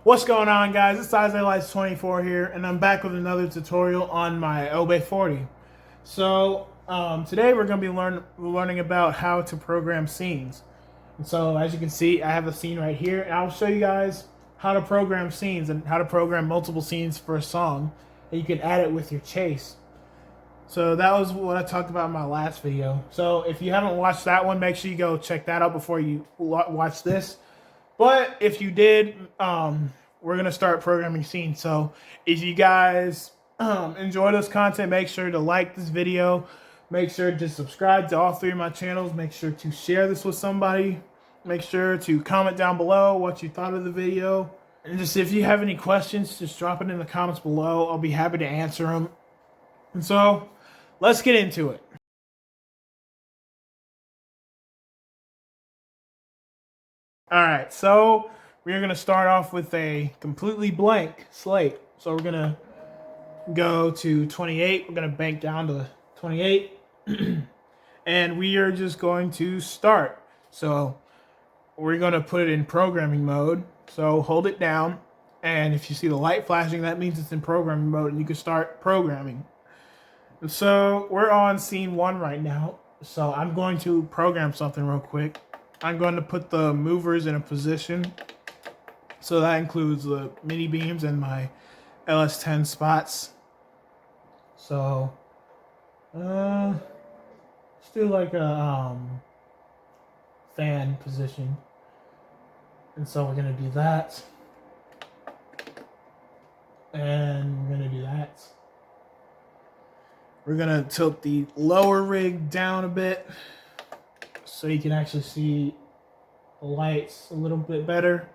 What's going on, guys? It's IsaiahLights24 here, and I'm back with another tutorial on my Obey 40. So today we're going to be learning about how to program scenes. And so as you can see, I have a scene right here, and I'll show you guys how to program scenes and how to program multiple scenes for a song, and you can add it with your chase. So that was what I talked about in my last video. So if you haven't watched that one, make sure you go check that out before you watch this. But if you did, we're going to start programming scenes. So if you guys enjoy this content, make sure to like this video. Make sure to subscribe to all three of my channels. Make sure to share this with somebody. Make sure to comment down below what you thought of the video. And just if you have any questions, just drop it in the comments below. I'll be happy to answer them. And so let's get into it. Alright, so we're going to start off with a completely blank slate. So we're going to go to 28. We're going to bank down to 28. And we are just going to start. So we're going to put it in programming mode. So hold it down. And if you see the light flashing, that means it's in programming mode and you can start programming. And so we're on scene 1 right now. So I'm going to program something real quick. I'm going to put the movers in a position. So that includes the mini beams and my LS10 spots. So let's do like a fan position. And so we're going to do that. And we're going to do that. We're going to tilt the lower rig down a bit so you can actually see the lights a little bit better.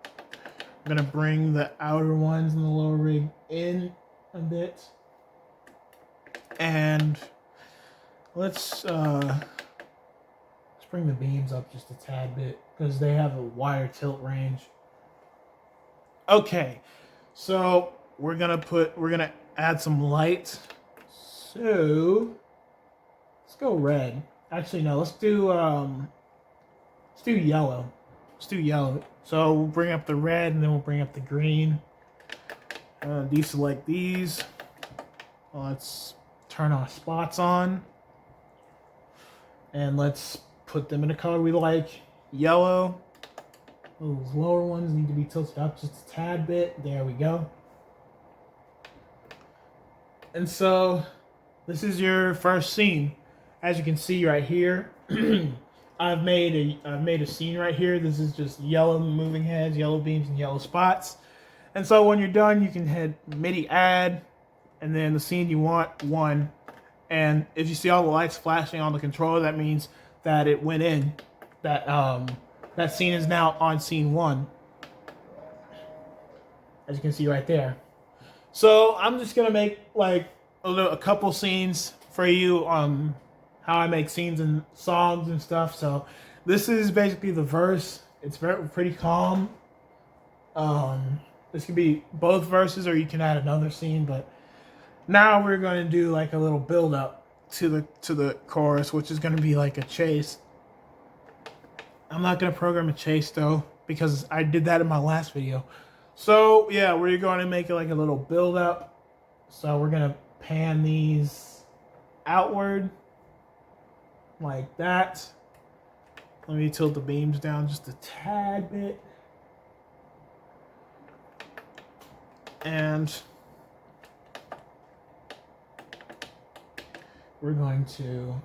I'm going to bring the outer ones in the lower rig in a bit. And let's bring the beams up just a tad bit because they have a wider tilt range. Okay, so we're gonna add some light. So let's go red. Actually, no. Let's do yellow. Let's do yellow. So we'll bring up the red, and then we'll bring up the green. Deselect these. Let's turn our spots on, and let's put them in a color we like. Yellow. Those lower ones need to be tilted up just a tad bit. There we go. And so this is your first scene. As you can see right here, I've made a scene right here. This is just yellow moving heads, yellow beams, and yellow spots. And so when you're done, you can hit MIDI add, and then the scene you want, 1. And if you see all the lights flashing on the controller, that means that it went in. That scene is now on scene 1, as you can see right there. So I'm just gonna make like a couple scenes for you on how I make scenes and songs and stuff. So this is basically the verse. It's pretty calm. This could be both verses, or you can add another scene. But now we're going to do like a little build up to the chorus, which is going to be like a chase. I'm not going to program a chase though, because I did that in my last video. So yeah, we're going to make it like a little build up. So we're going to pan these outward like that. Let me tilt the beams down just a tad bit. And we're going to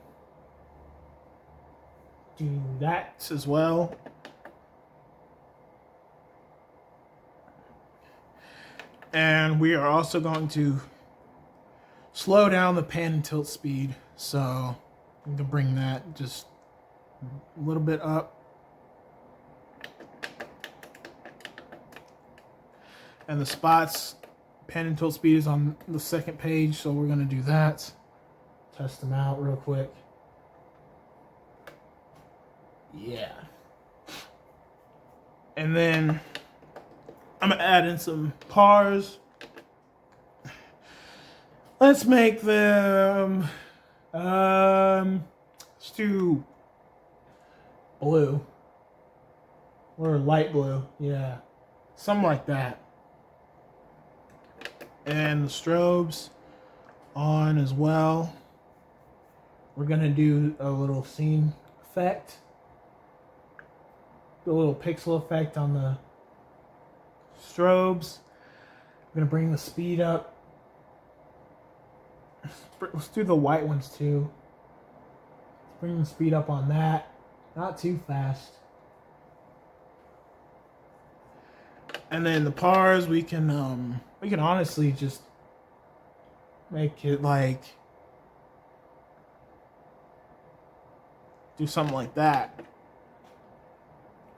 do that as well. And we are also going to slow down the pan and tilt speed. So I'm going to bring that just a little bit up. And the spots, pan and tilt speed is on the second page, so we're going to do that. Test them out real quick. Yeah. And then I'm going to add in some pars. Let's make them let's do blue or light blue. Yeah. something like that. And the strobes on as well. We're gonna do a little scene effect, a little pixel effect on the strobes. I'm gonna bring the speed up. Let's do the white ones too. Let's bring the speed up on that. Not too fast. And then the pars, we can honestly just make it like do something like that.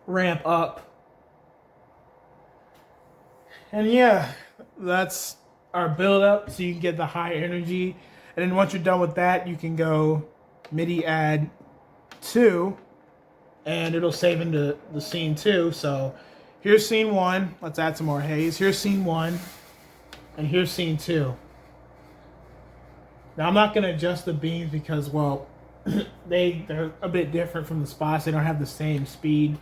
Ramp up. And yeah, that's our build up, so you can get the high energy. And then once you're done with that, you can go MIDI add 2, and it'll save into the scene 2. So here's scene 1. Let's add some more haze. Here's scene 1, and here's scene 2. Now I'm not gonna adjust the beams because, well, they're a bit different from the spots. They don't have the same speed.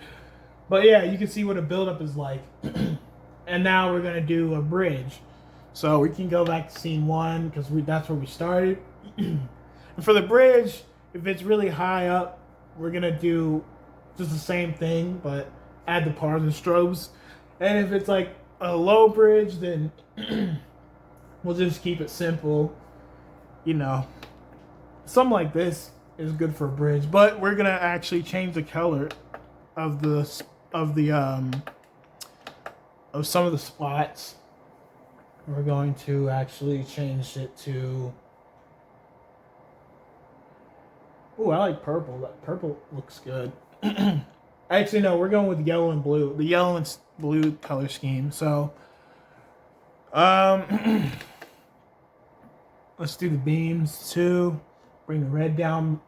But yeah, you can see what a buildup is like. And now we're gonna do a bridge. So we can go back to scene 1 because that's where we started. And for the bridge, if it's really high up, we're gonna do just the same thing, but add the pars and strobes. And if it's like a low bridge, then we'll just keep it simple. You know, something like this is good for a bridge. But we're gonna actually change the color of some of the spots. We're going to actually change it to... Ooh, I like purple. That purple looks good. Actually, no, we're going with yellow and blue. The yellow and blue color scheme. So, let's do the beams too. Bring the red down.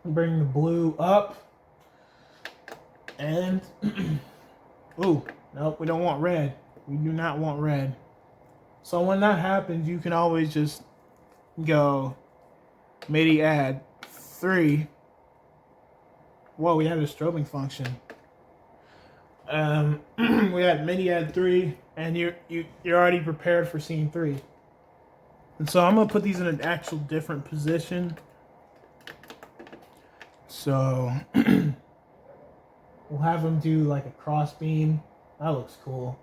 Bring the blue up. And... ooh, nope, we don't want red. We do not want red. So when that happens, you can always just go MIDI add 3. Whoa, we have a strobing function. We had MIDI add 3, and you're already prepared for scene 3. And so I'm gonna put these in an actual different position. So we'll have them do like a cross beam. That looks cool.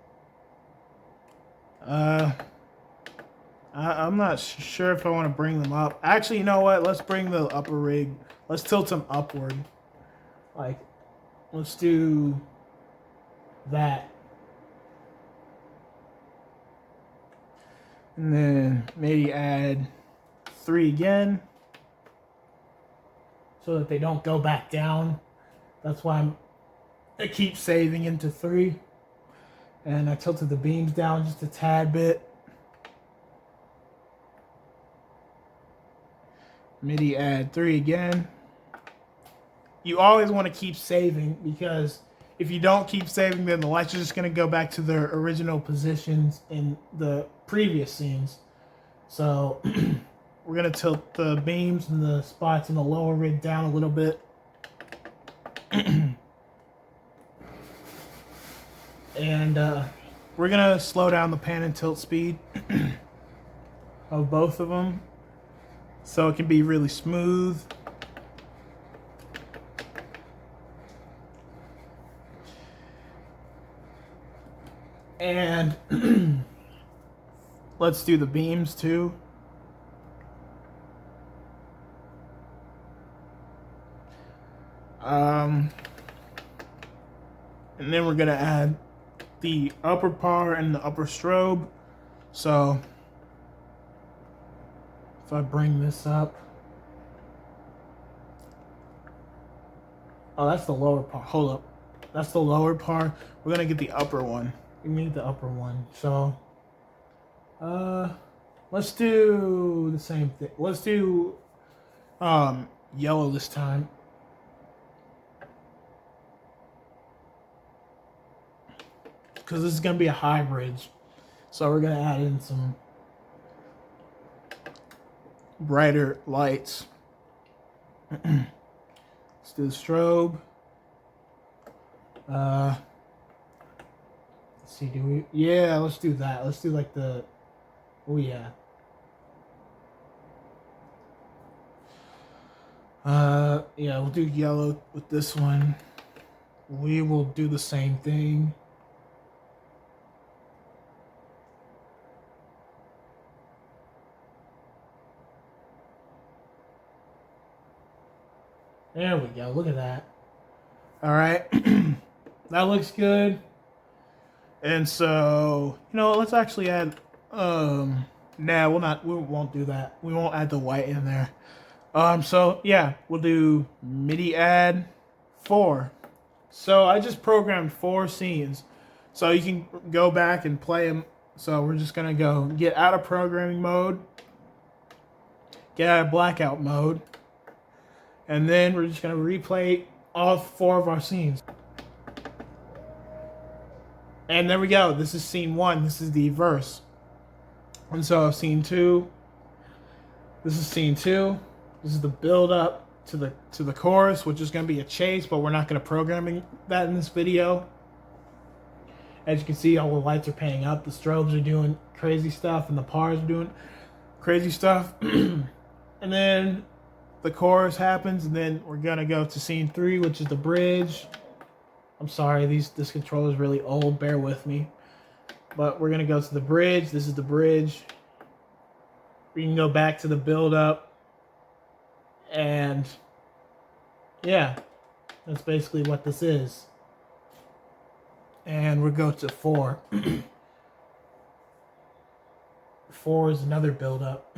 I'm not sure if I want to bring them up. Actually, you know what? Let's bring the upper rig. Let's tilt them upward. Like, let's do that. And then maybe add 3 again, so that they don't go back down. That's why I keep saving into 3. And I tilted the beams down just a tad bit. MIDI add 3 again. You always want to keep saving, because if you don't keep saving, then the lights are just going to go back to their original positions in the previous scenes. So we're going to tilt the beams and the spots in the lower rig down a little bit. And we're going to slow down the pan and tilt speed of both of them, so it can be really smooth. And let's do the beams too. And then we're gonna add the upper par and the upper strobe. So if I bring this up, oh, that's the lower par. Hold up, that's the lower par. We're gonna get the upper one. We need the upper one. So let's do the same thing. Let's do yellow this time. Because this is going to be a high bridge. So we're going to add in some brighter lights. Let's do the strobe. Let's see, do we? Yeah, let's do that. Let's do like the. Oh yeah. Yeah, we'll do yellow with this one. We will do the same thing. There we go. Look at that. All right. That looks good. And so, let's actually add, nah, we won't do that. We won't add the white in there. So yeah, we'll do MIDI add 4. So I just programmed 4 scenes. So you can go back and play them. So we're just gonna go get out of programming mode, get out of blackout mode, and then we're just gonna replay all 4 of our scenes. And there we go. This is scene 1. This is the verse. And so scene 2. This is scene 2. This is the build up to the chorus, which is going to be a chase, but we're not going to program that in this video. As you can see, all the lights are panning up. The strobes are doing crazy stuff, and the pars are doing crazy stuff. And then the chorus happens, and then we're going to go to scene 3, which is the bridge. I'm sorry, this controller is really old. Bear with me. But we're going to go to the bridge. This is the bridge. We can go back to the build-up. And, yeah, that's basically what this is. And we'll go to 4. 4 is another build-up.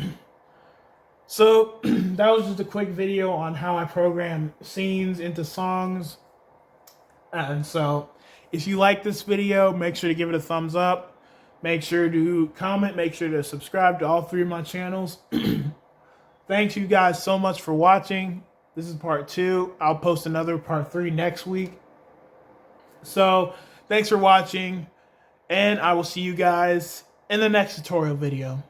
So, that was just a quick video on how I program scenes into songs. And so, if you like this video, make sure to give it a thumbs up. Make sure to comment. Make sure to subscribe to all 3 of my channels. Thanks you guys so much for watching. This is part 2. I'll post another part 3 next week. So, thanks for watching. And I will see you guys in the next tutorial video.